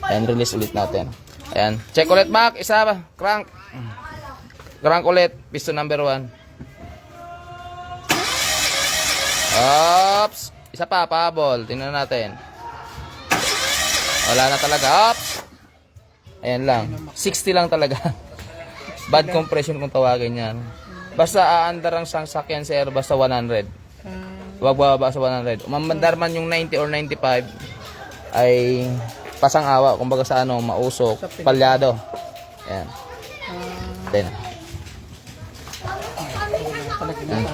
Ayan, release ulit natin. Ayan, check ulit back. Isa ba? Crank. Crank ulit. Piston number 1. Oops. Isa pa, pahabol. Tingnan natin. Wala na talaga. Oops. Ayan lang. 60 lang talaga. Bad compression kung tawagin yan. Basta aandar ang sasakyan sir, basta 100. Huwag bababa sa 100. Umamandar man yung 90 or 95 ay pasang awa. Kumbaga sa ano, mausok, palyado. Ayan. Then,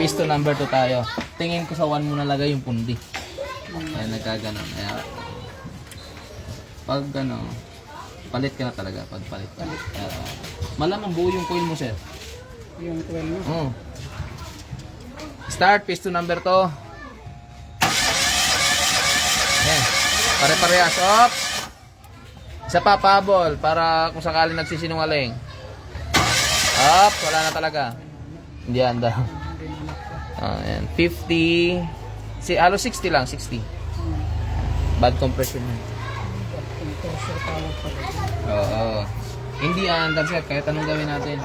piston number 2 tayo. Tingin ko sa 1 mo nalagay yung pundi. Ayan, nagkaganon. Ayan. Pag ano, palit ka na talaga. Pag palit ka. Malamang buo yung coil mo, sir. Yung 12 mo? Start, piston number 2. Ayan. Pare-parehas. Oops. Isa pa, pabol. Para kung sakali nagsisinungaling. Oops, wala na talaga. Hindi anda. Ayan. 50. Halos 60 lang, 60. Bad compression. Oo. Hindi andar sir, kahit anong gawin natin.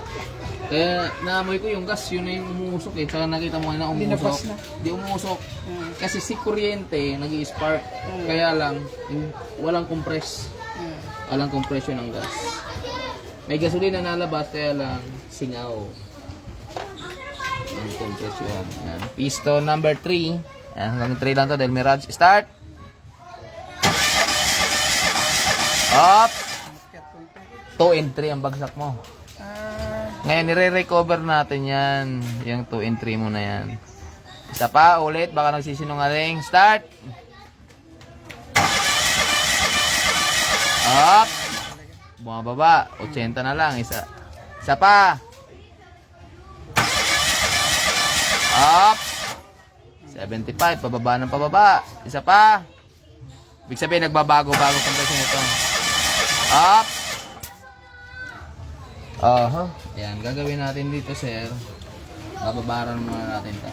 Kaya naamoy ko yung gas, yun na yung umusok eh. Tsaka nakita mo na umusok. Hindi umusok. Kasi si kuryente, nag-i-spark. Kaya lang, walang compress. Walang compression ng gas. May gasolina na nalabas, kaya lang singaw. Ang compression. Yan. Piston number 3. Yan, hanggang 3 lang to dahil Mirage. Start! Up! 2 and 3 ang bagsak mo. Ngayon, nire-recover natin yan. Yung 2 and 3 mo na yan. Isa pa, ulit. Baka nagsisinungaling. Start! Up! Bumababa. 80 na lang. Isa pa. Up! 75. Pababa ng pababa. Isa pa. Ibig sabihin, nagbabago-bago compression ito. Up! Ayan, gagawin natin dito, sir. Bababaran muna natin ito.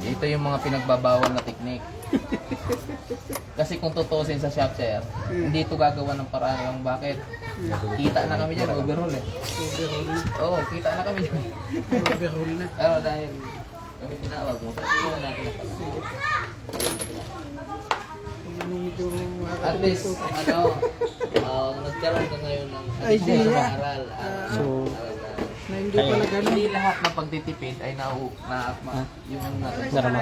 Ito yung mga pinagbabawal na technique. Kasi kung tutusin sa shop, sir, hindi ito gagawa ng paraan. Bakit? Kita na kami dyan, overhaul eh. Oo, kita na kami dyan. Overhaul na. Pero dahil kami tinawag mo, patuloy natin na pala. At least, nagkaroon ka ngayon ng aral. Na hindi pala ganun. Hindi lahat ng pagtitipid ay yung ano natin. Darama.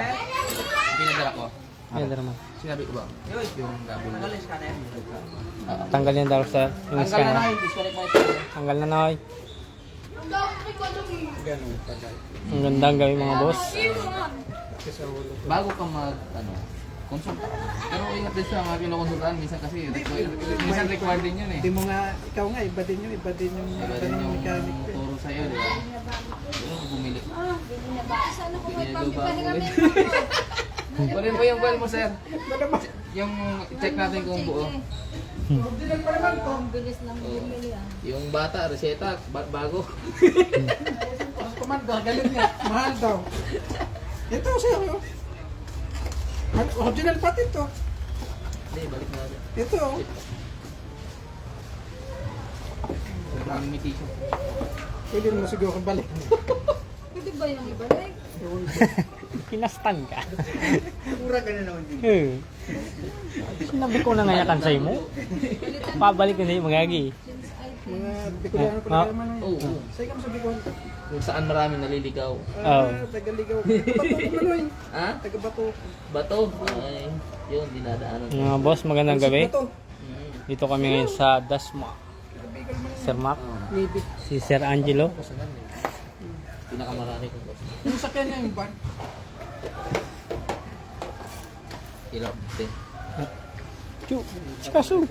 Pinadala ko. Yan, darama. Sinabi ko ba? Yung gabon. Tanggal yan daw sa yung Tanggal na scanner. na, disconnect mo ito. Tanggal na na. Ganun pala. Ang gandang gawin mga boss. Bago ka konsulta. Pero ingat din sa mga kinukonsultahan. Minsan kasi, minsan required din yun eh. Hindi mo nga, ikaw nga, iba din yung Iba din yung mechanic. turo sa'yo, di ba? Pero bumili. Kunin mo yung well mo, sir. Yung check natin kung buo. Yung bata, reseta, bago. Komanda, galing nga. Mahal daw. Ito sa'yo. Original pati ito. Hindi, balik natin. Ito. Ang imitation. Pwede mo siguro balik. Pwede ba yung ibalik? Pinastan ka. Pura ka na naman din. Sinabi ko na nga yakan sa'yo mo. Pabalik na sa'yo magagi. Mga Bicolano pa na naman. Oo. Sa'yo ka mo sa Bicol. Kung saan marami naliligaw. Tagaligaw. Taga-Bato ko nun. Ha? Taga-Bato. Bato? Ay, yun, dinadaanan. Mga boss, magandang gabi. Bato. Dito kami ngayon sa Dasma. Sir Mac, Maybe. si Sir Angelo. Pinakamarami kong boss. Yung sakyan niya yung van. Kilo, din. Chu, sikaso.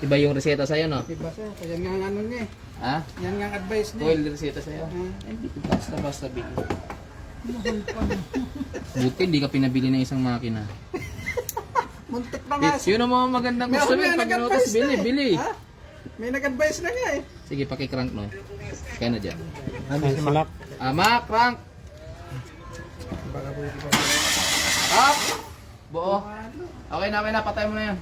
Iba yung reseta sa'yo, no? Diba sir? Kaya nga ang ano niya eh. Ha? Yan nga ang advice niya. Coil reseta sa'yo? Hindi, basta bigyan. Buti, hindi ka pinabili ng isang makina. Muntik na nga. Yun ang mga magandang gusto May nyo. Pag nag-advise inutos, bili, na eh. bili. Ha? May nag-advise na nga eh. Sige, pakicrank, no? Kaya na dyan. Ayan si Mac. Mac, crank! Up! Buo. Okay na, patay mo na yan.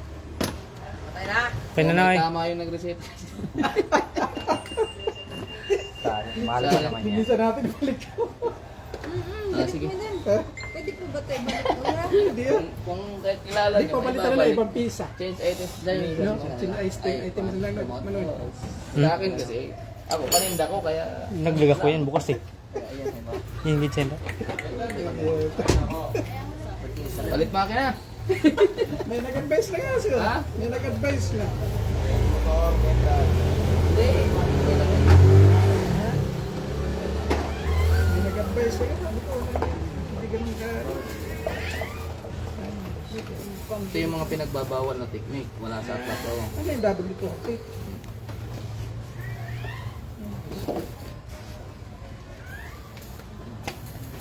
Okay na na, Tama yung nag-reset. Mahal pa naman yan. Bilisan natin balik ko. Sige. Pwede po ba tayo balik? Wala. Hindi yan. Kung kahit kilala Hindi, papalitan na ibang pisa. Change items dyan. No, items lang na Manoy. Sa akin kasi, ako paninda ko kaya... Naglaga ko yan bukas eh. Yung gitsenda. Palit makina. May nag-advise na nga sila. Ha? May nag-advise na. Hindi. May nag-advise na nga. Sabi ko, hindi ganun ka. Ito yung mga pinagbabawal na technique. Wala sa atlas. Ano yung W2? Okay.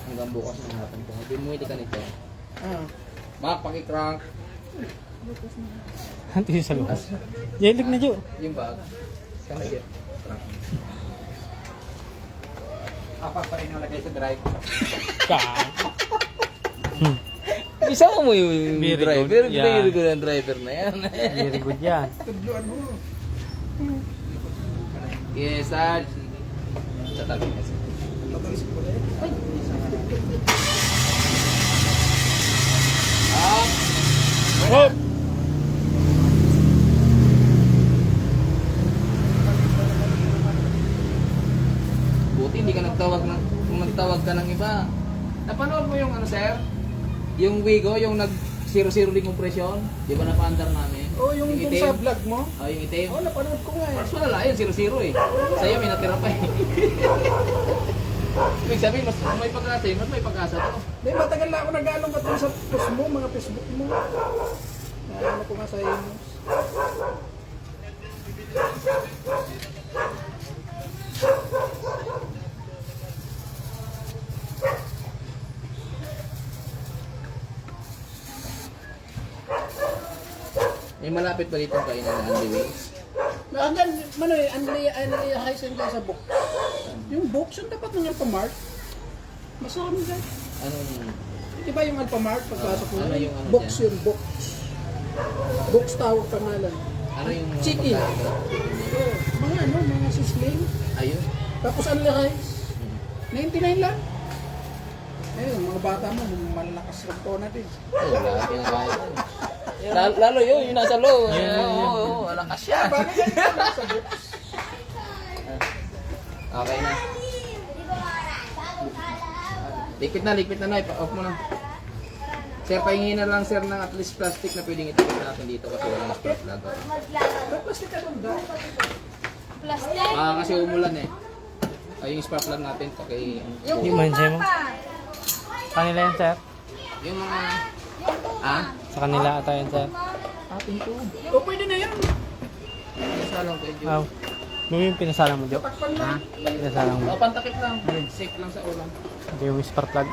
Hanggang bukas na natin ito. Bumuhili ka nito. Ah. Mak, pakicrank. Ito yung sa lukas. Yelik na Jo. Yung bag. Sana yun. Apat pa rin nalagay sa drive. Ka. Isa mo yung Very driver. good. Yan. Very good ang driver na yan. Very good yan. Tudluan mo. Yes, Sarge. Sa tabi kasi. Matalis ko na yun. Oh! Buti hindi ka nagtawag ng kung nagtawag ka ng iba. Napanood mo yung ano sir? Yung Wigo, yung nag 0-0 decompression, di ba napaandar namin? Oh, yung dun itim. sa vlog mo? Oh, yung itim. Oh, napanood ko nga eh. Mas malala yun, 0-0 eh. Sa'yo may natira pa eh. Ibig sabihin, mas may pag-asa eh, mas may pag-asa to. Hindi, matagal na ako nag-aalong ka dun sa post mo, mga Facebook mo. Ano ko nga sa iyo. May malapit ba dito ang kainan ng Andy Wings? Hanggang, Manoy, Anli Heisen ka sa book. Yung box, yung dapat ng Alphamart. Masarap mo dyan. Anong... Di ba yung Alphamart, pagpasok mo? Ano yung ano box dyan? yun, box. Box tawag pangalan. Ano yung... Chicken. pagkain mo? Oh, mga sisling. Ayun. Tapos Anli Heisen. 99 lang. Ayun, mga bata mo, malakas lang to natin. Oh, lahat pinakain. Lalo yung nasa loob. Oo, lakas siya. Okay na. Likpit na na. Off mo na. Sir, pahingin na lang sir ng at least plastic na pwedeng itapit natin dito kasi walang spark plug. Plastic ka lang daw. Plastic. Kasi umulan eh. Ay, yung spark plug natin paki... Hindi man siya mo. Kanila yan, sir. Yung mga... Ah? Sa kanila ata yan, sir. Ating to. O, pwede na yan. Salang kayo. Wow. May yung pinasala mo, Jo. Takpan lang. Pinasala mo. O, pantakip lang. Safe lang sa ulam. Ito yung spark plug.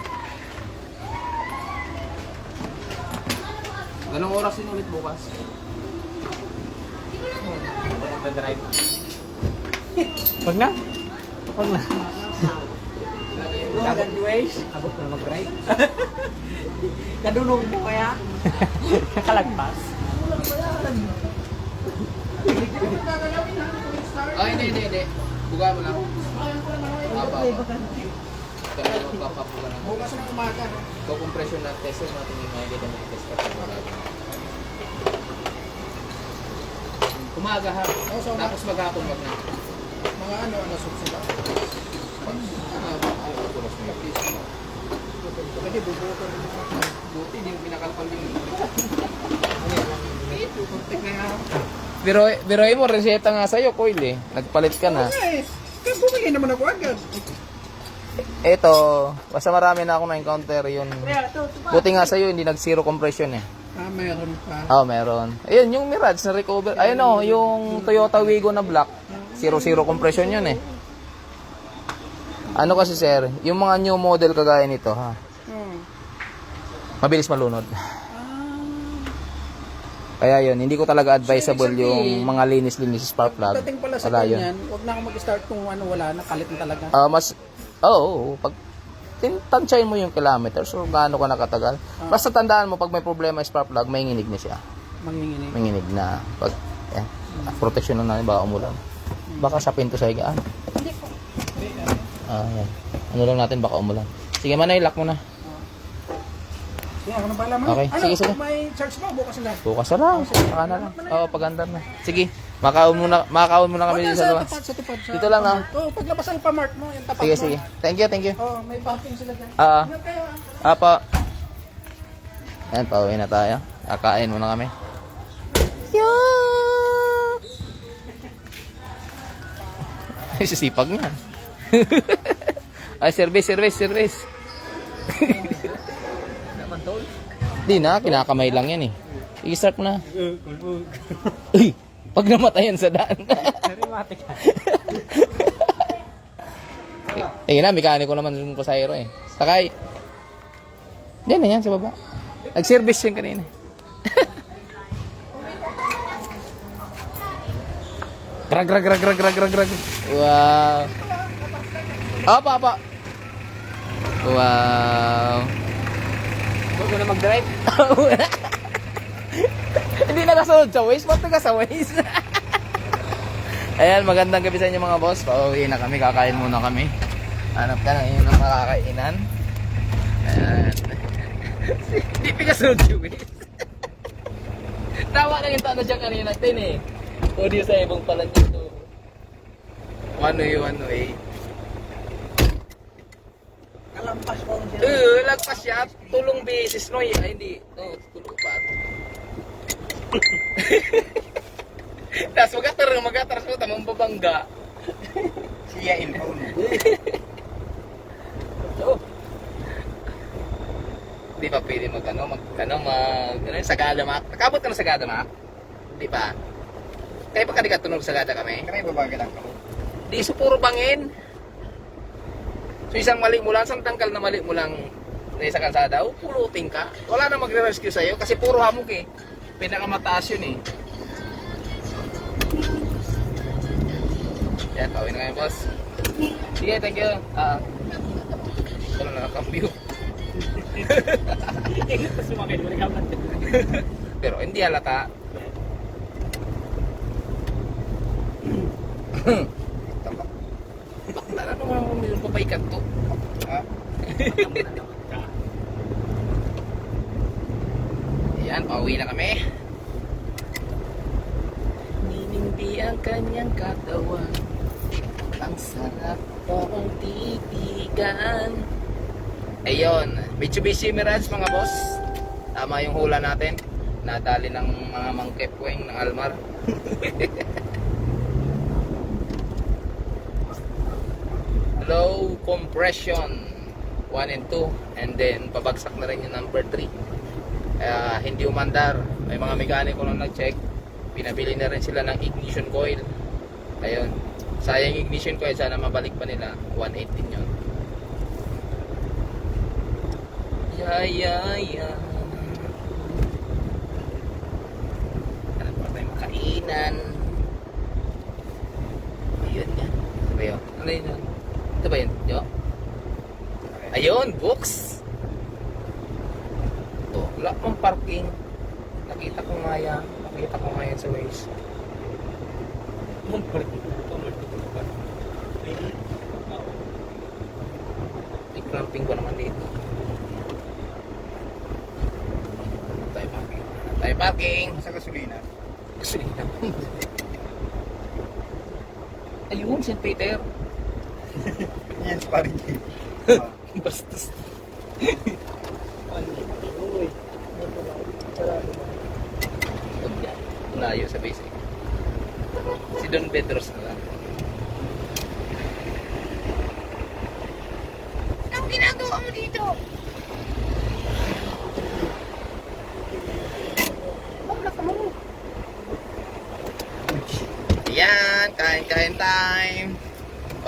Ganong oras din ulit bukas? Magdadrive. Wag na. Wag na. Graduate. Abot na mag-drive. Kadunong mo kaya? Kalagpas. Ay, hindi. Buga mo lang. Apa. Pero magpapabuga na. Bukas ng umaga. Compression na test natin yung makikita mo test pa sa umaga ha. Tapos maghapon wag na. Mga ano, sila. Lagi, bubuo ka rin. Buti, hindi yung pinakalpal yung... Kontek na nga. Biroy mo, reseta nga sa'yo, Coil eh. Nagpalit ka na. Ay, kaya bumili naman ako agad. Ito, basta marami na akong na-encounter yun. Buti nga sa'yo, hindi nag-zero compression eh. Ah, meron pa. Oo, meron. Ayun, yung Mirage na recover. Ayun o, yung Toyota Wigo na black. 0-0 compression yun eh. Ano kasi sir, yung mga new model kagaya nito ha, mabilis malunod. Kaya yun, hindi ko talaga advisable yung mga linis-linis spark plug. Dating pala sa Wala yun. ganyan, huwag na ako mag-start kung ano, wala na, kalit na talaga. Mas, pag tansyahin mo yung kilometers o gaano ka nakatagal. Basta tandaan mo, pag may problema yung spark plug, may nginig na siya. Manginginig. Manginig na. Pag, protection na natin, baka umulan. Baka sa pinto sa higaan. Hindi po. Yan. Ano lang natin, baka umulan. Sige, Manoy, lock mo na. Yan, ano ba laman? Okay, Ano, sige. may charge ba? Bukas na. Bukas na lang. Saka na lang. Oo, pagandar na. Sige, makakaon muna kami dito sa luwas. Sa tupad. Dito lang, ah. Oo, paglabas ang Alphamart mo, yung tapat Sige, mo. sige. Thank you. Oo, may parking sila dyan. Ingat kayo, Apa. Ayan, pauwi na tayo. Kakain muna kami. Ay, sisipag niya. Ay, service. Di na, kinakamay lang yan eh. I-start mo na. Uy, pag namatayan sa daan. Dramatic. Eh, na, mekaniko naman yung pasahero eh. Sakay. Diyan na yan, sa baba. Nag-service yan kanina. Grag. Wow. Apa. Wow. Huwag ko na mag-drive. Hindi nakasunod sa Waze. Ba't naka sa Waze? Ayan, magandang gabi sa inyo mga boss. Pauwi na kami. Kakain muna kami. Hanap ka ng inyong makakainan. Ayan. Hindi pinasunod si Waze. Tawa lang yung tano dyan kanina. Tin eh. Audio sa ibang pala dito. One way. Kalampas ko siya. Lagpas siya. Tulong beses, no? Ay, hindi. No, tulong pa. Tapos mag-atras mo, tamang babangga. Siya inbound. Di pa pwede Sagada Mac. Nakabot ka na Sagada Mac? Di pa. Kaya pa ka tunog Sagada kami? Kami babagal lang ako. Di so puro bangin. So isang mali mo lang, isang tangkal na mali mo lang na sa kalsada, pulutin ka. Wala na magre-rescue sa'yo kasi puro hamog eh. Pinakamataas yun eh. Yan, pauwi na kayo boss. Sige, thank you. Ito na nakakambyo. Pero hindi halata. Bakla na naman ako mayroon papaikat to. Ayan, pauwi na kami. Ninindi ang kanyang katawan. Ang sarap kong titigan. Ayun, Mitsubishi Mirage mga boss. Tama yung hula natin. Nadali ng mga mangkepweng ng Almar. Low compression 1 and 2, and then pabagsak na rin yung number 3. Hindi umandar. May mga mekaniko na nag-check. Pinabili na rin sila ng ignition coil. Ayun, sayang ignition coil, sana mabalik pa nila. 118 yun. Yeah. Ano pa tayo makainan? Ayun yan. Ano ba yun? Ano yun? Ito ba yun? Yo? Ayun, books. Ito, wala pang parking. Nakita ko nga yan sa Waze. I-clamping ko naman dito. Tayo parking. Sa gasolina. Gasolina. Ayun, St. Peter. Yan, sparring game. Bastos. Layo sa basic. Si Don Pedros na lang. Anong ginagawa mo dito? Ayan, kain time.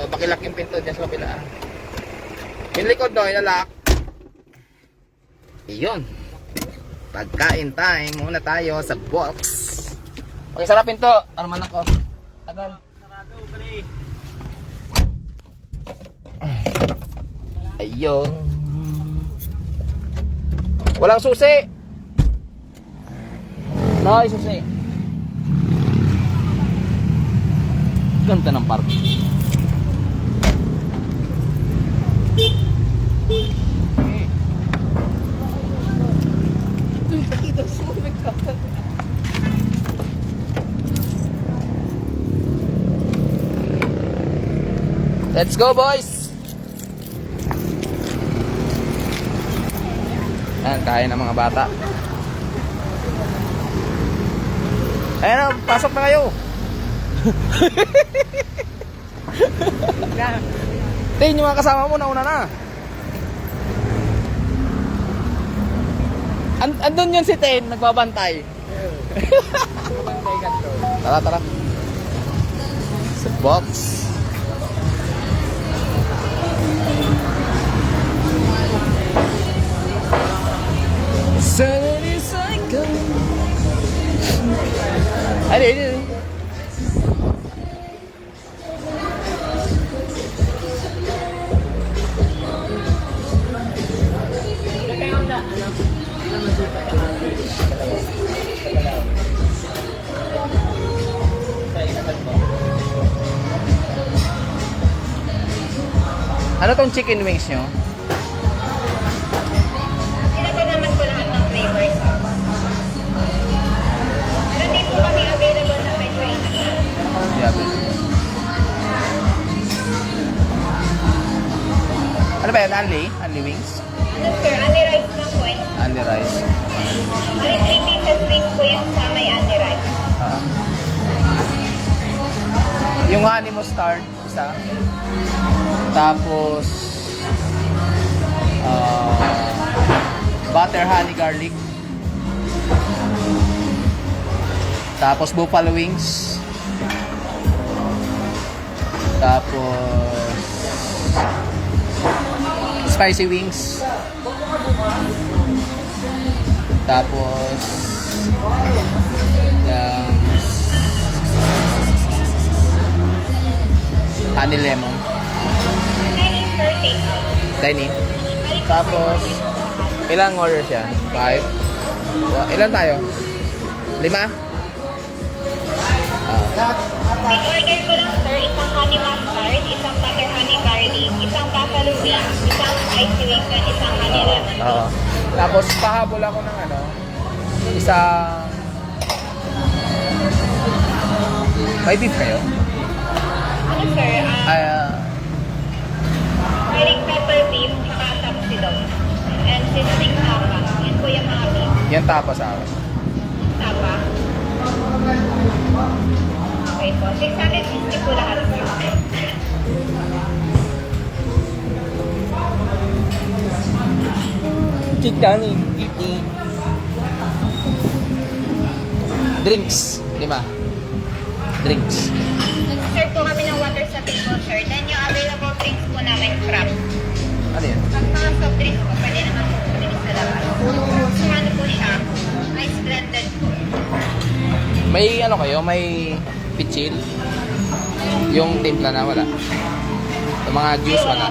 O, pakilak yung pinto dyan sa kapila. Yung likod no, inalak. Iyon. Pagkain time. Muna tayo sa box. Okay, sarap pinto. Ano man ako? Tagal. Ayun. Walang susi. No, susi. Ganda ng park. Let's go, boys! Ayan, kain ng mga bata. Ayan na, pasok na kayo! Tin, yung mga kasama mo, nauna na. Andun yun si Tin, nagbabantay. Tara, tara. Sa box. Saturday cycle. Ay. Ano tong chicken wings nyo? Ito naman po lahat ng flavors. Pero di po kami available sa Metro International. Yeah. Ano ba yan? Only wings? Ano sir, only rice lang po. Only rice. Only 3 pieces wings po yung sa may only rice. Ah. Yung honey mustard, isa. Tapos butter honey garlic. Tapos buffalo wings. Tapos spicy wings. Tapos honey lemon. Dining. Tapos ilang orders yan? 5? Ilan tayo? 5? I-order ko lang sir, isang honey mustard, isang butter honey garlic, isang buffalo wings, isang spicy wings, at isang honey lemon. Oo. Tapos pahabol ako ng isang may beef kayo? Ano sir? Ay, Garlic pepper beef, tsaka tapsidog. And seasoning tapa. Yan po yung mga beef. yan tapa sa akin. Tapa. Okay po. 650 po lahat. Chicken. Drinks. 5. Drinks. Nag-serve po kami ng water sa table, sir. Then yung available drinks po namin, crab. Ano yan? Pag mga soft drinks po, pwede naman po kami sa labas. So ano po siya? Ice blended po. May may pichil? Yung timpla na wala? Yung mga juice wala?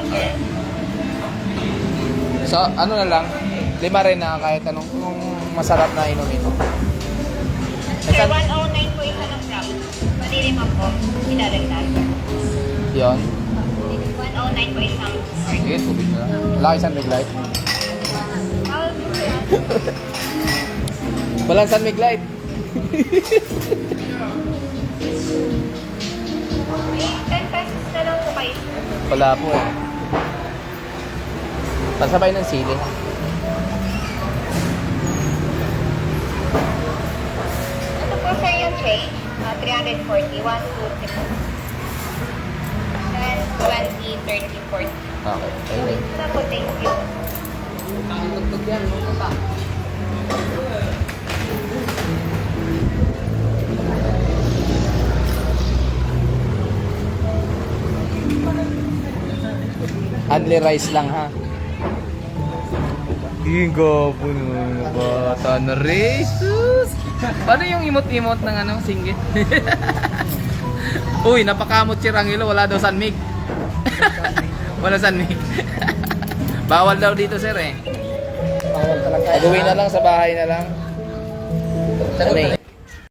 So, ano na lang? 5 rin na kahit anong masarap na inumin. Sir, 109 po isa ng crab. Maliliman po. Idadagdag. Yun. 109 po isang order. Sige, tubig na lang. Laki San Mig Light. Walang San Mig Light. May 10 pesos na lang po kayo. Wala po eh. Pasabay ng sili. Ito po sir yung change. 340. 1, 2, 3. 10, 20, 30, 40. Okay. Okay. Ito na po, thank you. Only rice lang ha. Higa po naman bata na Jesus. Paano yung imot-imot ng singgit? Uy, napakamot si Rangilo. Wala daw San Mig. Wala San Mig. Bawal daw dito, sir eh. Bawal talaga. Pag-uwi na lang sa bahay na lang. Ano eh?